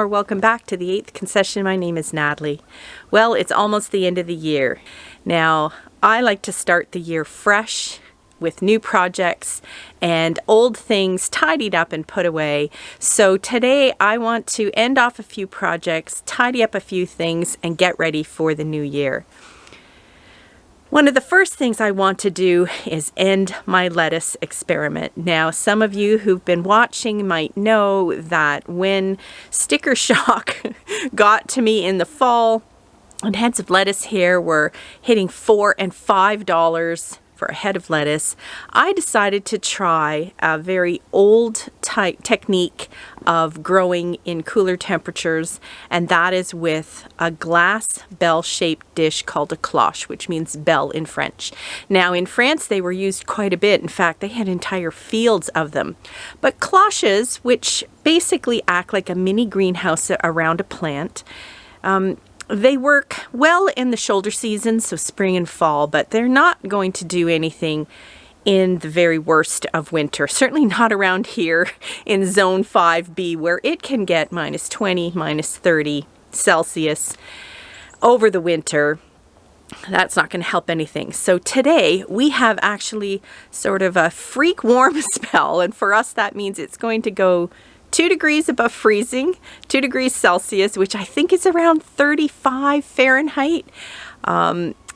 or welcome back to the 8th concession. My name is Natalie. Well, it's almost the end of the year. Now, I like to start the year fresh with new projects and old things tidied up and put away. So today I want to end off a few projects, tidy up a few things, and get ready for the new year. One of the first things I want to do is end my lettuce experiment. Now, some of you who've been watching might know that when sticker shock got to me in the fall, and heads of lettuce here were hitting $4 and $5 for a head of lettuce, I decided to try a very old type technique of growing in cooler temperatures, and that is with a glass bell-shaped dish called a cloche, which means bell in French. Now in France they were used quite a bit. In fact, they had entire fields of them. But cloches, which basically act like a mini greenhouse around a plant, they work well in the shoulder season, so spring and fall, but they're not going to do anything in the very worst of winter. Certainly not around here in zone 5B, where it can get -20, -30 Celsius over the winter. That's not going to help anything. So today we have actually sort of a freak warm spell, and for us that means it's going to go 2 degrees above freezing, 2 degrees Celsius, which I think is around 35 Fahrenheit.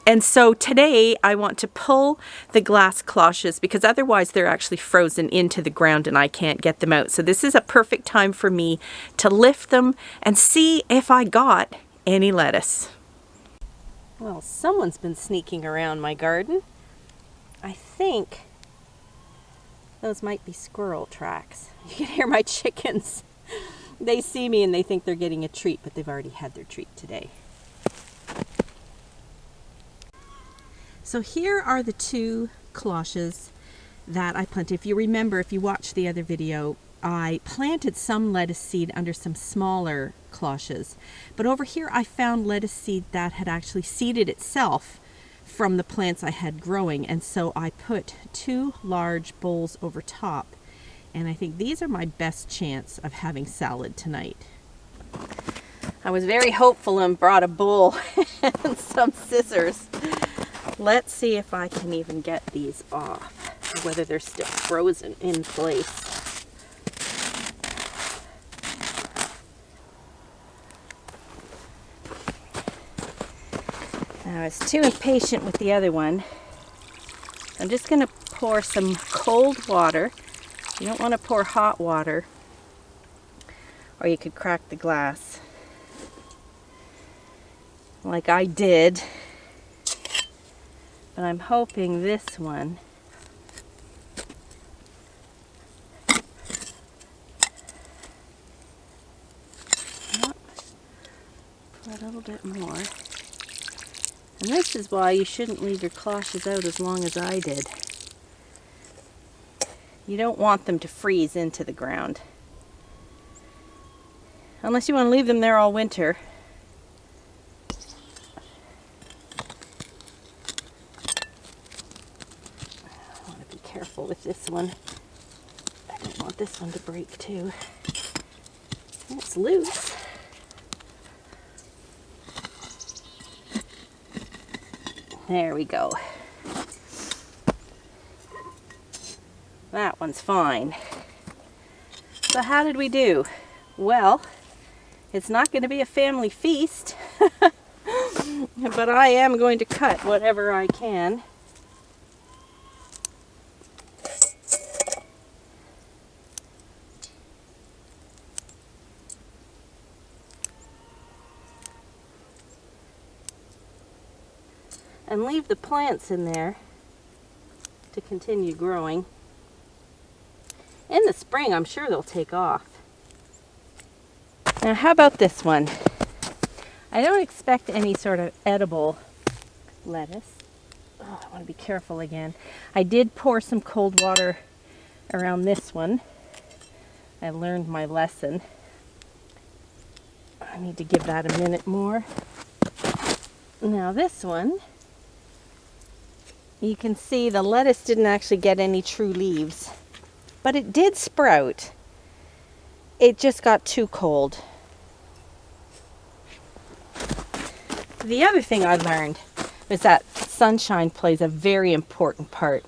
And so today I want to pull the glass cloches because otherwise they're actually frozen into the ground and I can't get them out. So this is a perfect time for me to lift them and see if I got any lettuce. Well, someone's been sneaking around my garden. I think those might be squirrel tracks. You can hear my chickens. They see me and they think they're getting a treat, but they've already had their treat today. So here are the 2 cloches that I planted. If you remember, if you watched the other video, I planted some lettuce seed under some smaller cloches. But over here I found lettuce seed that had actually seeded itself from the plants I had growing, and so I put 2 large bowls over top, and I think these are my best chance of having salad tonight. I was very hopeful and brought a bowl and some scissors. Let's see if I can even get these off, or whether they're still frozen in place. I was too impatient with the other one. I'm just going to pour some cold water. You don't want to pour hot water, or you could crack the glass like I did. But I'm hoping this one put a little bit more. And this is why you shouldn't leave your cloches out as long as I did. You don't want them to freeze into the ground. Unless you want to leave them there all winter. I want to be careful with this one. I don't want this one to break too. It's loose. There we go. That one's fine. So how did we do? Well, it's not going to be a family feast, but I am going to cut whatever I can. And leave the plants in there to continue growing. In the spring, I'm sure they'll take off. Now, how about this one? I don't expect any sort of edible lettuce. Oh, I want to be careful again. I did pour some cold water around this one. I learned my lesson. I need to give that a minute more. Now this one, you can see the lettuce didn't actually get any true leaves, but it did sprout. It just got too cold. The other thing I learned was that sunshine plays a very important part.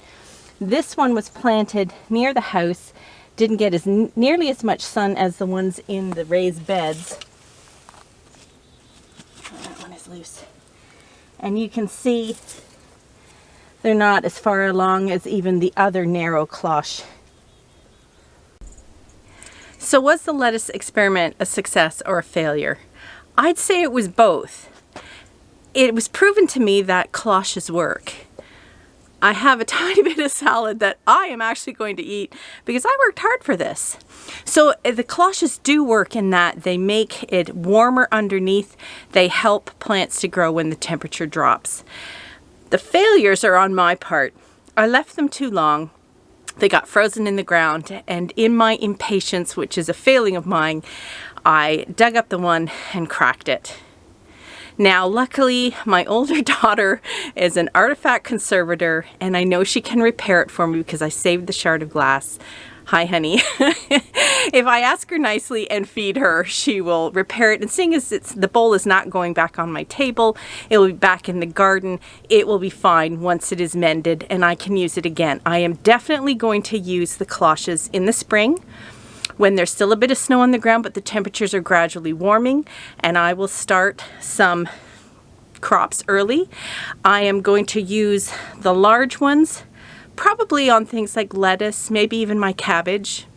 This one was planted near the house, didn't get nearly as much sun as the ones in the raised beds. Oh, that one is loose. And you can see they're not as far along as even the other narrow cloche. So was the lettuce experiment a success or a failure? I'd say it was both. It was proven to me that cloches work. I have a tiny bit of salad that I am actually going to eat because I worked hard for this. So the cloches do work in that they make it warmer underneath. They help plants to grow when the temperature drops. The failures are on my part. I left them too long. They got frozen in the ground, and in my impatience, which is a failing of mine, I dug up the one and cracked it. Now, luckily, my older daughter is an artifact conservator, and I know she can repair it for me because I saved the shard of glass. Hi, honey. If I ask her nicely and feed her, she will repair it. And seeing as the bowl is not going back on my table, it will be back in the garden. It will be fine once it is mended, and I can use it again. I am definitely going to use the cloches in the spring, when there's still a bit of snow on the ground, but the temperatures are gradually warming, and I will start some crops early. I am going to use the large ones, probably on things like lettuce, maybe even my cabbage.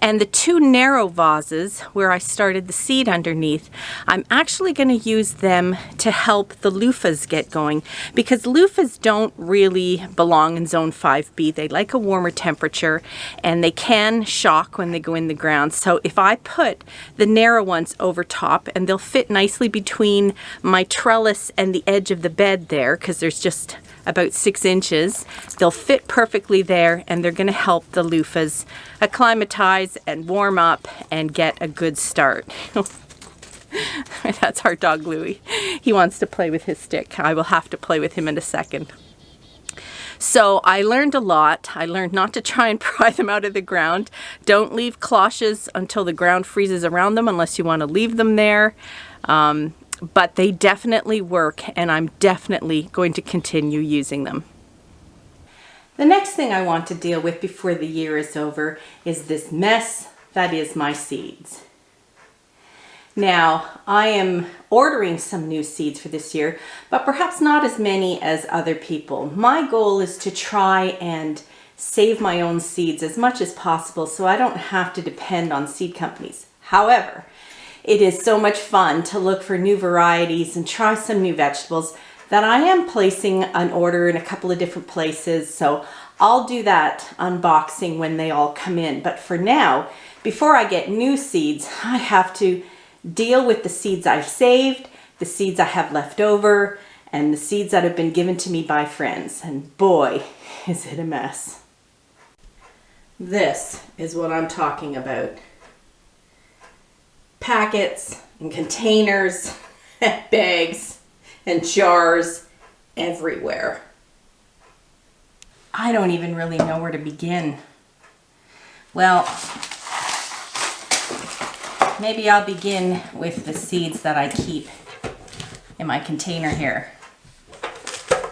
And the two narrow vases where I started the seed underneath, I'm actually going to use them to help the loofahs get going, because loofahs don't really belong in zone 5B. They like a warmer temperature and they can shock when they go in the ground. So if I put the narrow ones over top, and they'll fit nicely between my trellis and the edge of the bed there, because there's just about 6 inches. They'll fit perfectly there, and they're going to help the loofahs acclimatize and warm up and get a good start. That's our dog Louie. He wants to play with his stick. I will have to play with him in a second. So I learned a lot. I learned not to try and pry them out of the ground. Don't leave cloches until the ground freezes around them unless you want to leave them there. But they definitely work, and I'm definitely going to continue using them. The next thing I want to deal with before the year is over is this mess that is my seeds. Now, I am ordering some new seeds for this year, but perhaps not as many as other people. My goal is to try and save my own seeds as much as possible so I don't have to depend on seed companies. However, it is so much fun to look for new varieties and try some new vegetables that I am placing an order in a couple of different places. So I'll do that unboxing when they all come in. But for now, before I get new seeds, I have to deal with the seeds I've saved, the seeds I have left over, and the seeds that have been given to me by friends. And boy, is it a mess. This is what I'm talking about. Packets and containers, bags and jars everywhere. I don't even really know where to begin. Well, maybe I'll begin with the seeds that I keep in my container here.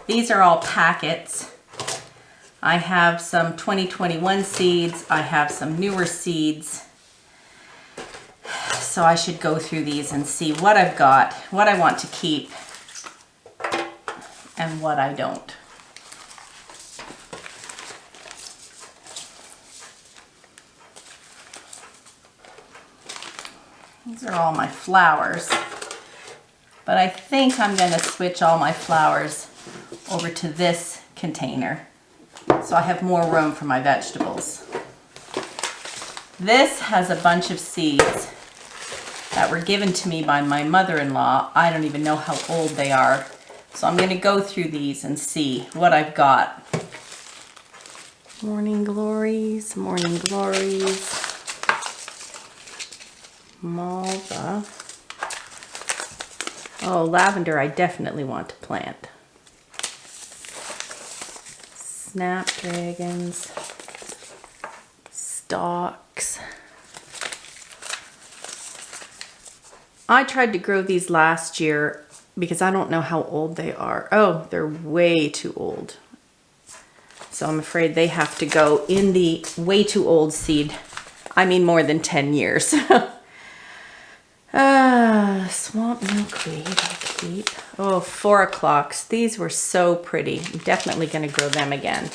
These are all packets. I have some 2021 seeds. I have some newer seeds. So I should go through these and see what I've got, what I want to keep, and what I don't. These are all my flowers, but I think I'm going to switch all my flowers over to this container so I have more room for my vegetables. This has a bunch of seeds that were given to me by my mother-in-law. I don't even know how old they are. So I'm going to go through these and see what I've got. Morning glories, morning glories. Malva. Oh, lavender I definitely want to plant. Snapdragons. Stalks. I tried to grow these last year because I don't know how old they are. Oh, they're way too old. So I'm afraid they have to go in the way too old seed. I mean more than 10 years. Swamp milkweed I'll keep. Oh, 4 o'clocks. These were so pretty. I'm definitely going to grow them again.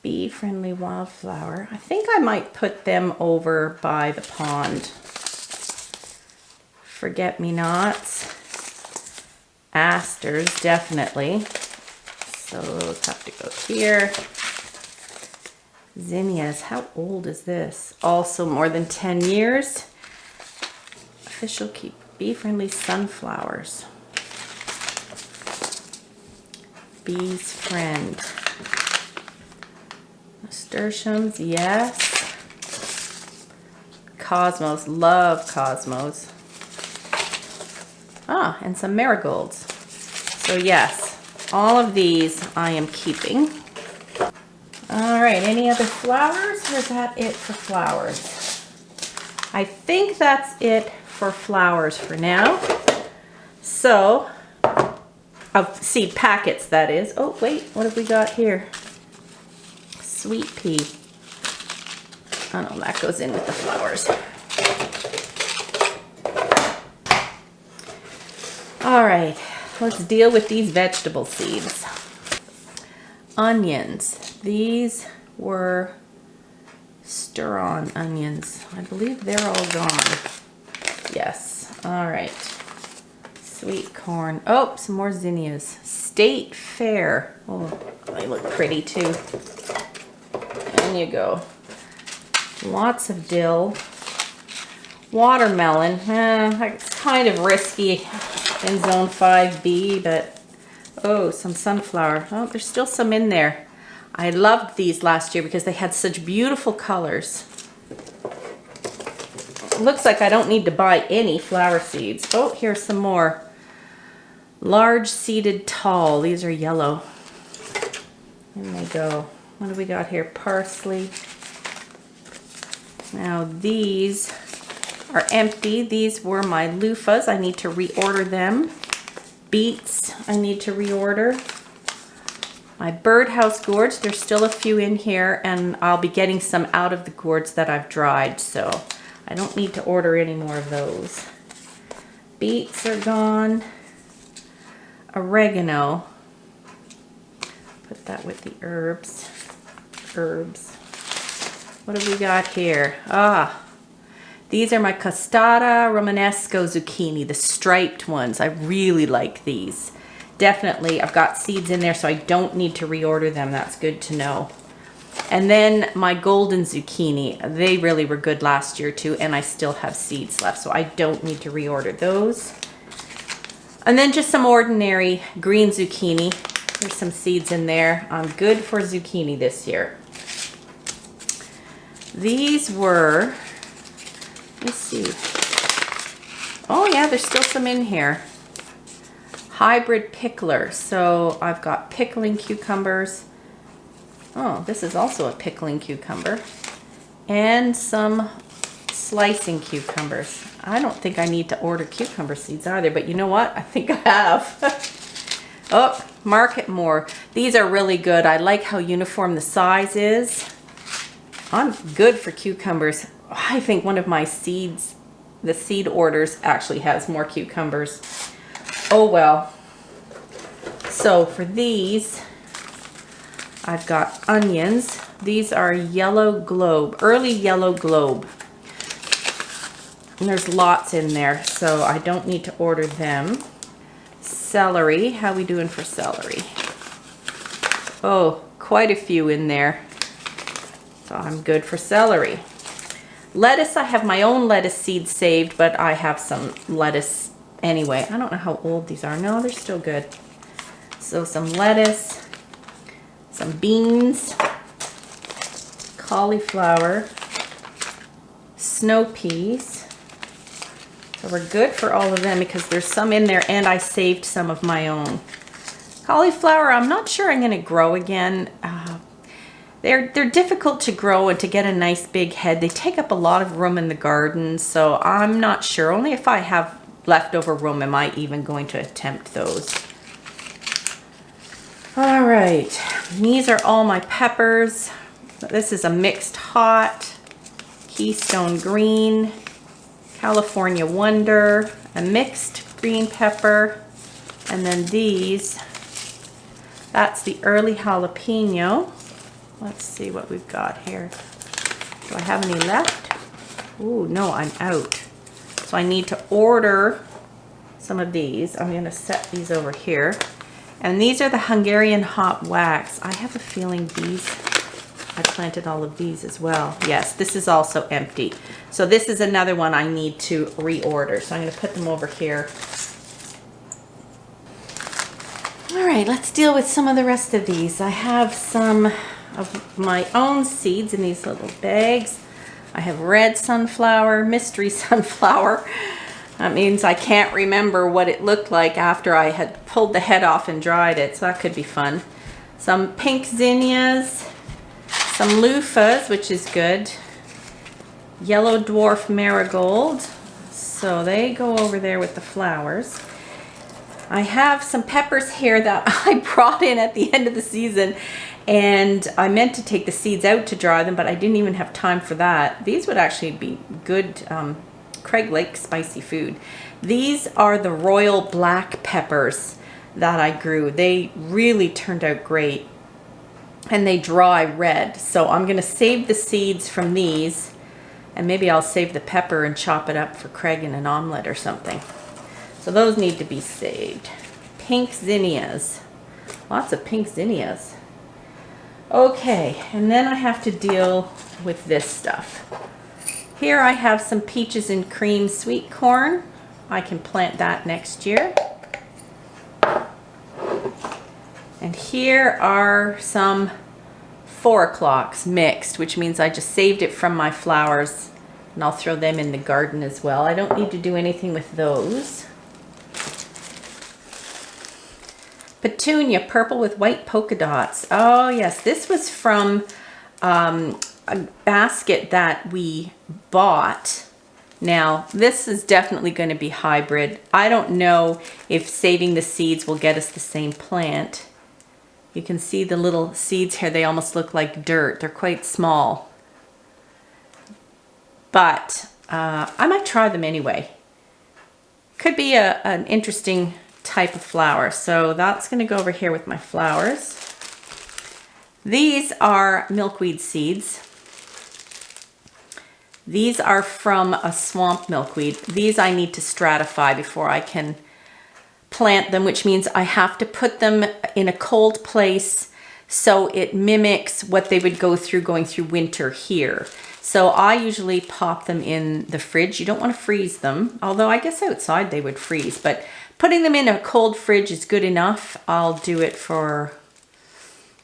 Bee-friendly wildflower. I think I might put them over by the pond. Forget-me-nots. Asters, definitely. So those have to go here. Zinnias, how old is this? Also more than 10 years. Fish will keep bee-friendly sunflowers. Bee's friend. Nasturtiums, yes. Cosmos, love cosmos. Ah, and some marigolds. So yes, all of these I am keeping. All right, any other flowers, or is that it for flowers? I think that's it for flowers for now. So, of seed packets, that is. Oh, wait, what have we got here? Sweet pea. Oh no, that goes in with the flowers. All right, let's deal with these vegetable seeds. Onions. These were stir-on onions. I believe they're all gone. Yes, all right. Sweet corn. Oh, some more zinnias. State Fair. Oh, they look pretty too. In you go. Lots of dill. Watermelon. It's kind of risky in zone 5B, but oh, some sunflower. Oh, there's still some in there. I loved these last year because they had such beautiful colors. Looks like I don't need to buy any flower seeds. Oh, here's some more. Large seeded tall. These are yellow. In they go. What do we got here? Parsley. Now these are empty. These were my loofahs. I need to reorder them. Beets I need to reorder. My birdhouse gourds, there's still a few in here, and I'll be getting some out of the gourds that I've dried, so I don't need to order any more of those. Beets are gone. Oregano. Put that with the herbs. What have we got here? Ah, these are my costata romanesco zucchini, the striped ones. I really like these. Definitely, I've got seeds in there, so I don't need to reorder them. That's good to know. And then my golden zucchini. They really were good last year too, and I still have seeds left, so I don't need to reorder those. And then just some ordinary green zucchini. There's some seeds in there. I'm good for zucchini this year. These were, let's see. Oh yeah, there's still some in here. Hybrid pickler. So I've got pickling cucumbers. Oh, this is also a pickling cucumber. And some slicing cucumbers. I don't think I need to order cucumber seeds either, but you know what? I think I have. Oh, Market More. These are really good. I like how uniform the size is. I'm good for cucumbers. I think one of my seeds, the seed orders, actually has more cucumbers. Oh well. So for these, I've got onions. These are yellow globe, early yellow globe. And there's lots in there, so I don't need to order them. Celery, how we doing for celery? Oh, quite a few in there. So I'm good for celery. Lettuce, I have my own lettuce seeds saved, but I have some lettuce anyway. I don't know how old these are. No, they're still good. So some lettuce, some beans, cauliflower, snow peas. So we're good for all of them because there's some in there, and I saved some of my own. Cauliflower, I'm not sure I'm going to grow again. They're difficult to grow and to get a nice big head. They take up a lot of room in the garden, so I'm not sure. Only if I have leftover room, am I even going to attempt those? All right, these are all my peppers. This is a mixed hot, Keystone Green, California Wonder, a mixed green pepper, and then these, that's the early jalapeno. Let's see what we've got here. Do I have any left? Ooh, no, I'm out. So I need to order some of these. I'm gonna set these over here. And these are the Hungarian hot wax. I have a feeling these, I planted all of these as well. Yes, this is also empty. So this is another one I need to reorder. So I'm gonna put them over here. All right, let's deal with some of the rest of these. I have some of my own seeds in these little bags. I have red sunflower, mystery sunflower. That means I can't remember what it looked like after I had pulled the head off and dried it, so that could be fun. Some pink zinnias, some loofahs, which is good. Yellow dwarf marigold, so they go over there with the flowers. I have some peppers here that I brought in at the end of the season, and I meant to take the seeds out to dry them, but I didn't even have time for that. These would actually be good Craig Lake spicy food. These are the royal black peppers that I grew. They really turned out great, and they dry red. So I'm gonna save the seeds from these, and maybe I'll save the pepper and chop it up for Craig in an omelet or something. So those need to be saved. Pink zinnias. Lots of pink zinnias. Okay, and then I have to deal with this stuff. Here I have some peaches and cream sweet corn. I can plant that next year. And here are some 4 o'clocks mixed, which means I just saved it from my flowers, and I'll throw them in the garden as well. I don't need to do anything with those. Petunia, purple with white polka dots. Oh yes, this was from a basket that we bought. Now this is definitely going to be hybrid. I don't know if saving the seeds will get us the same plant. You can see the little seeds here, they almost look like dirt. They're quite small. But I might try them anyway. Could be an interesting type of flower. So that's going to go over here with my flowers. These are milkweed seeds. These are from a swamp milkweed. These I need to stratify before I can plant them, which means I have to put them in a cold place so it mimics what they would go through going through winter here. So I usually pop them in the fridge. You don't want to freeze them, although I guess outside they would freeze, but putting them in a cold fridge is good enough. I'll do it for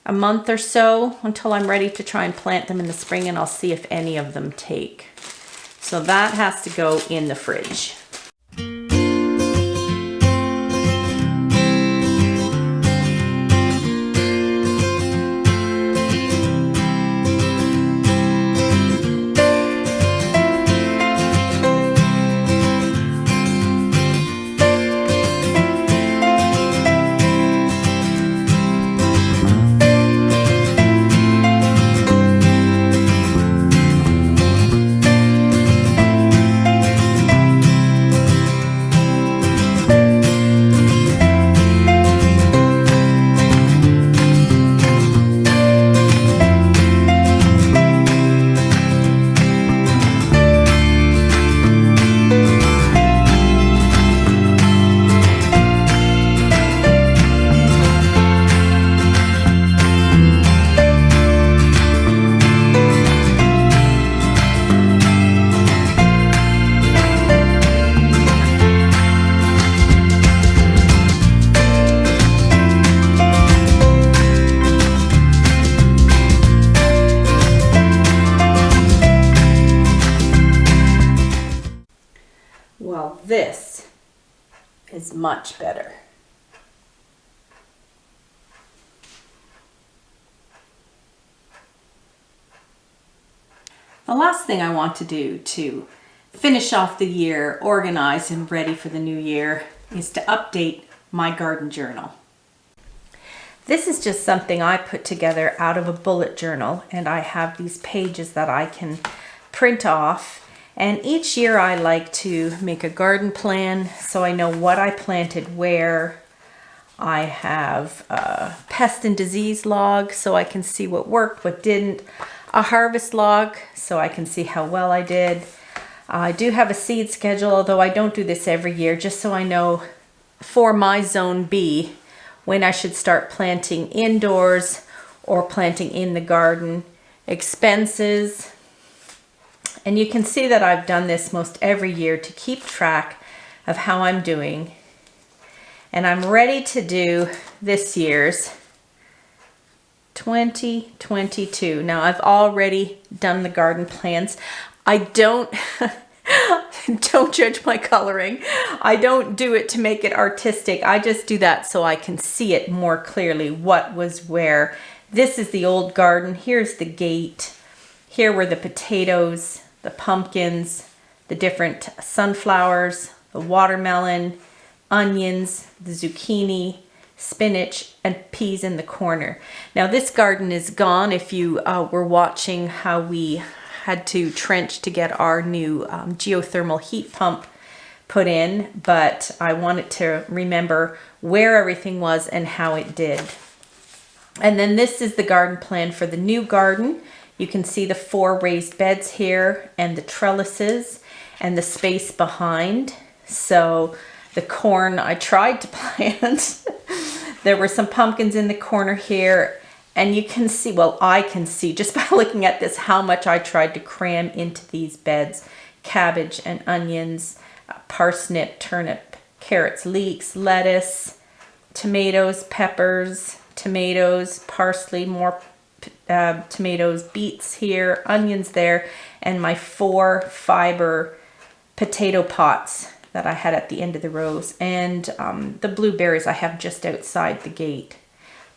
a month or so until I'm ready to try and plant them in the spring, and I'll see if any of them take. So that has to go in the fridge. Well, this is much better. The last thing I want to do to finish off the year organized and ready for the new year is to update my garden journal. This is just something I put together out of a bullet journal, and I have these pages that I can print off. And each year I like to make a garden plan so I know what I planted where. I have a pest and disease log so I can see what worked, what didn't. A harvest log so I can see how well I did. I do have a seed schedule, although I don't do this every year, just so I know for my zone B when I should start planting indoors or planting in the garden. Expenses. And you can see that I've done this most every year to keep track of how I'm doing. And I'm ready to do this year's 2022. Now I've already done the garden plans. I don't judge my coloring. I don't do it to make it artistic. I just do that so I can see it more clearly, what was where. This is the old garden. Here's the gate. Here were the potatoes, the pumpkins, the different sunflowers, the watermelon, onions, the zucchini, spinach, and peas in the corner. Now this garden is gone. If you were watching how we had to trench to get our new geothermal heat pump put in, but I wanted to remember where everything was and how it did. And then this is the garden plan for the new garden. You can see the 4 raised beds here and the trellises and the space behind. So the corn I tried to plant. There were some pumpkins in the corner here. And you can see, well, I can see just by looking at this how much I tried to cram into these beds. Cabbage and onions, parsnip, turnip, carrots, leeks, lettuce, tomatoes, peppers, tomatoes, parsley, more tomatoes, beets here, onions there, and my 4 fiber potato pots that I had at the end of the rows. And the blueberries I have just outside the gate.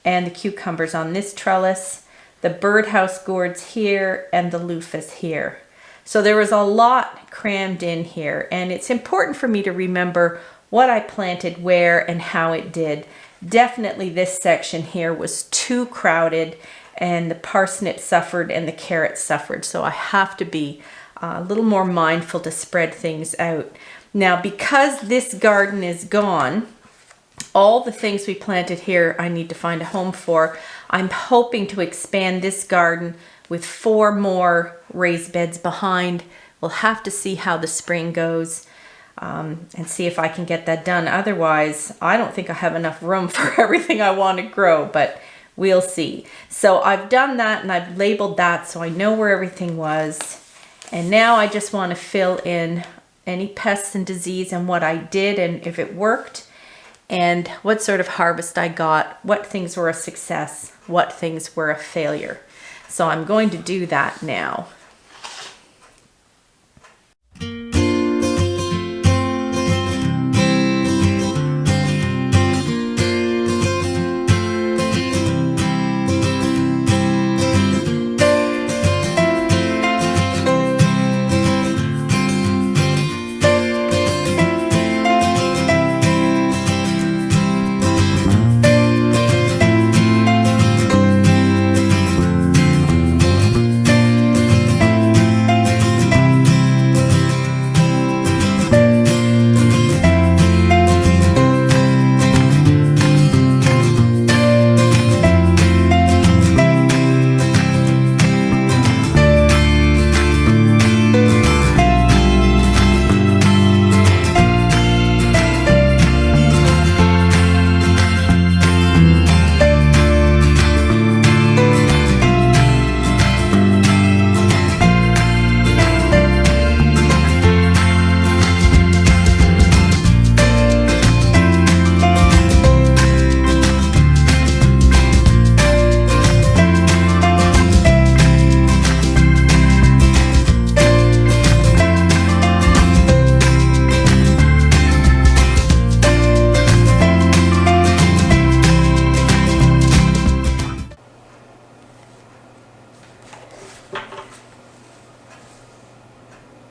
And the cucumbers on this trellis, the birdhouse gourds here, and the loofahs here. So there was a lot crammed in here, and it's important for me to remember what I planted where and how it did. Definitely this section here was too crowded, and the parsnip suffered and the carrots suffered. So I have to be a little more mindful to spread things out. Now, because this garden is gone, all the things we planted here I need to find a home for. I'm hoping to expand this garden with 4 more raised beds behind. We'll have to see how the spring goes and see if I can get that done. Otherwise, I don't think I have enough room for everything I want to grow, but we'll see. So I've done that and I've labeled that so I know where everything was. And now I just want to fill in any pests and disease and what I did and if it worked. And what sort of harvest I got, what things were a success, what things were a failure. So I'm going to do that now.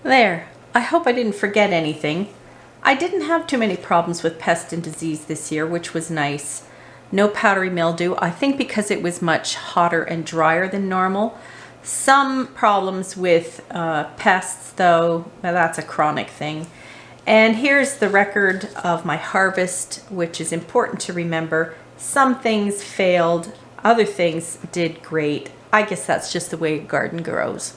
There, I hope I didn't forget anything. I didn't have too many problems with pest and disease this year, which was nice. No powdery mildew, I think because it was much hotter and drier than normal. Some problems with pests though, well, that's a chronic thing. And here's the record of my harvest, which is important to remember. Some things failed, other things did great. I guess that's just the way a garden grows.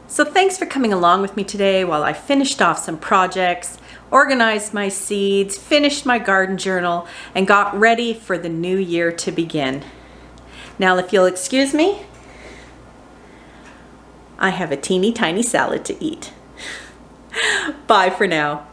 So thanks for coming along with me today while I finished off some projects, organized my seeds, finished my garden journal, and got ready for the new year to begin. Now, if you'll excuse me, I have a teeny tiny salad to eat. Bye for now.